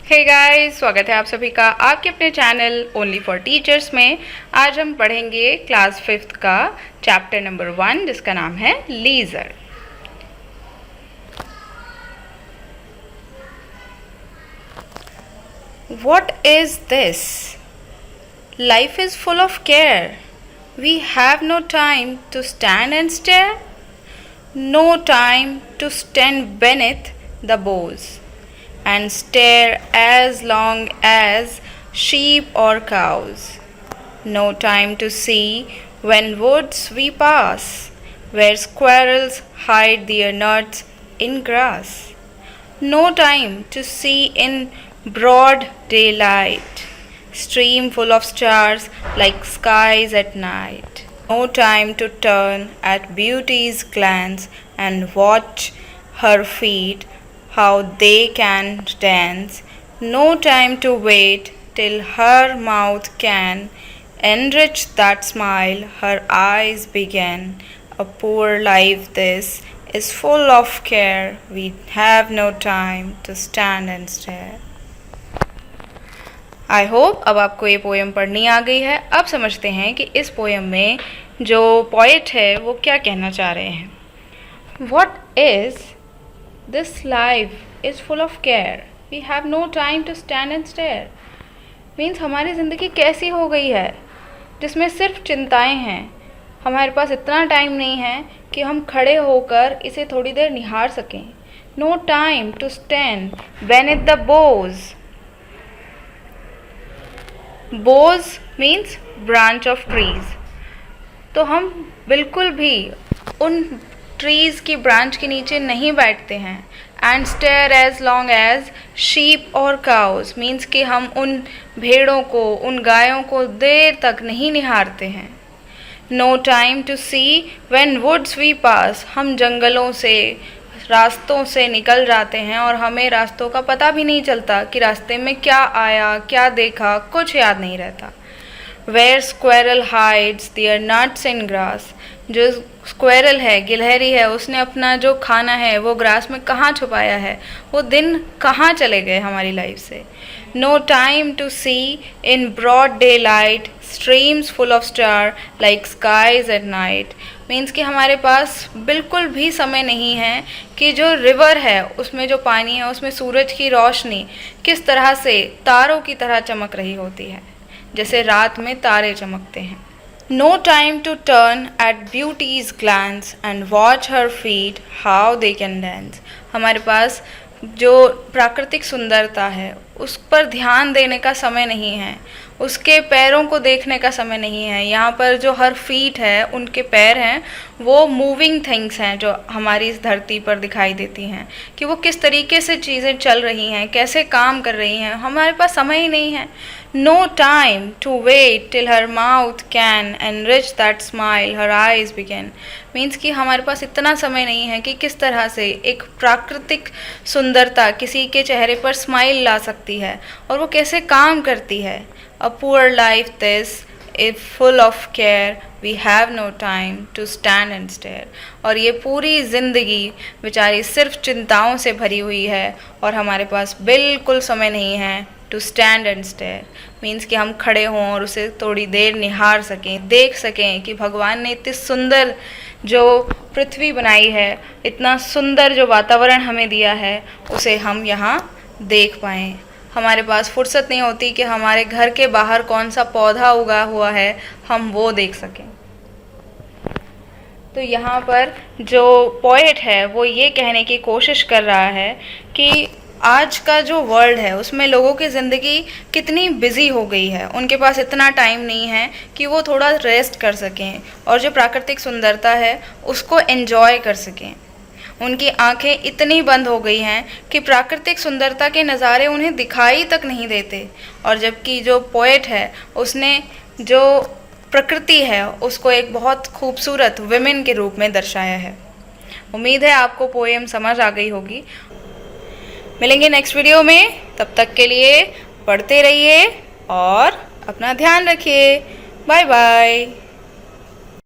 Hey guys, स्वागत है आप सभी का आपके अपने चैनल ओनली फॉर टीचर्स में। आज हम पढ़ेंगे क्लास 5th का चैप्टर नंबर 1 जिसका नाम है leisure. What is this? Life is full of care. We have no time to stand and stare. No time to stand beneath the boughs and stare as long as sheep or cows. No time to see when woods we pass, where squirrels hide their nuts in grass. No time to see in broad daylight, stream full of stars like skies at night. No time to turn at beauty's glance and watch her feet how they can dance. No time to wait till her mouth can enrich that smile her eyes began. A poor life this is full of care. We have no time to stand and stare. I hope अब आपको ये poem पढ़नी आ गई है। अब समझते हैं कि इस पोएम में जो पोएट है वो क्या कहना चाह रहे हैं। What is this life is full of care. We have no time to stand and stare. Means हमारी ज़िंदगी कैसी हो गई है जिसमें सिर्फ चिंताएं हैं। हमारे पास इतना टाइम नहीं है कि हम खड़े होकर इसे थोड़ी देर निहार सकें। No time to stand beneath the boughs. Boughs means branch of trees. तो हम बिल्कुल भी उन ट्रीज़ की ब्रांच के नीचे नहीं बैठते हैं। And stare as long as sheep और काउस मीन्स कि हम उन भेड़ों को, उन गायों को देर तक नहीं निहारते हैं। No time to see when woods we pass, हम जंगलों से, रास्तों से निकल जाते हैं और हमें रास्तों का पता भी नहीं चलता कि रास्ते में क्या आया, क्या देखा, कुछ याद नहीं रहता। Where squirrel hides their nuts in grass, जो स्क्वेरल है, गिलहरी है, उसने अपना जो खाना है वो ग्रास में कहाँ छुपाया है, वो दिन कहाँ चले गए हमारी लाइफ से। No time to see in broad daylight, streams full of star like skies at night means कि हमारे पास बिल्कुल भी समय नहीं है कि जो रिवर है उसमें जो पानी है उसमें सूरज की रोशनी किस तरह से तारों की तरह चमक रही होती है, जैसे रात में तारे चमकते हैं। No time to turn at beauty's glance and watch her feet how they can dance, हमारे पास जो प्राकृतिक सुंदरता है उस पर ध्यान देने का समय नहीं है, उसके पैरों को देखने का समय नहीं है। यहाँ पर जो हर फीट है, उनके पैर हैं, वो मूविंग थिंग्स हैं जो हमारी इस धरती पर दिखाई देती हैं कि वो किस तरीके से चीज़ें चल रही हैं, कैसे काम कर रही हैं। हमारे पास समय ही नहीं है। No time to wait till her mouth can enrich that smile her eyes began means कि हमारे पास इतना समय नहीं है कि किस तरह से एक प्राकृतिक सुंदरता किसी के चेहरे पर स्माइल ला सकती है और वो कैसे काम करती है। A poor life this is full of care. We have no time to stand and stare. और ये पूरी ज़िंदगी बेचारी सिर्फ चिंताओं से भरी हुई है और हमारे पास बिल्कुल समय नहीं है to stand and stare. Means कि हम खड़े हों और उसे थोड़ी देर निहार सकें, देख सकें कि भगवान ने इतनी सुंदर जो पृथ्वी बनाई है, इतना सुंदर जो वातावरण हमें दिया है, उसे हम यहाँ देख पाएँ। हमारे पास फुर्सत नहीं होती कि हमारे घर के बाहर कौन सा पौधा उगा हुआ है हम वो देख सकें। तो यहाँ पर जो पोएट है वो ये कहने की कोशिश कर रहा है कि आज का जो वर्ल्ड है उसमें लोगों की ज़िंदगी कितनी बिजी हो गई है, उनके पास इतना टाइम नहीं है कि वो थोड़ा रेस्ट कर सकें और जो प्राकृतिक सुंदरता है उसको एंजॉय कर सकें। उनकी आंखें इतनी बंद हो गई हैं कि प्राकृतिक सुंदरता के नज़ारे उन्हें दिखाई तक नहीं देते, और जबकि जो पोएट है उसने जो प्रकृति है उसको एक बहुत खूबसूरत विमेन के रूप में दर्शाया है। उम्मीद है आपको पोएम समझ आ गई होगी। मिलेंगे नेक्स्ट वीडियो में, तब तक के लिए पढ़ते रहिए और अपना ध्यान रखिए। Bye bye.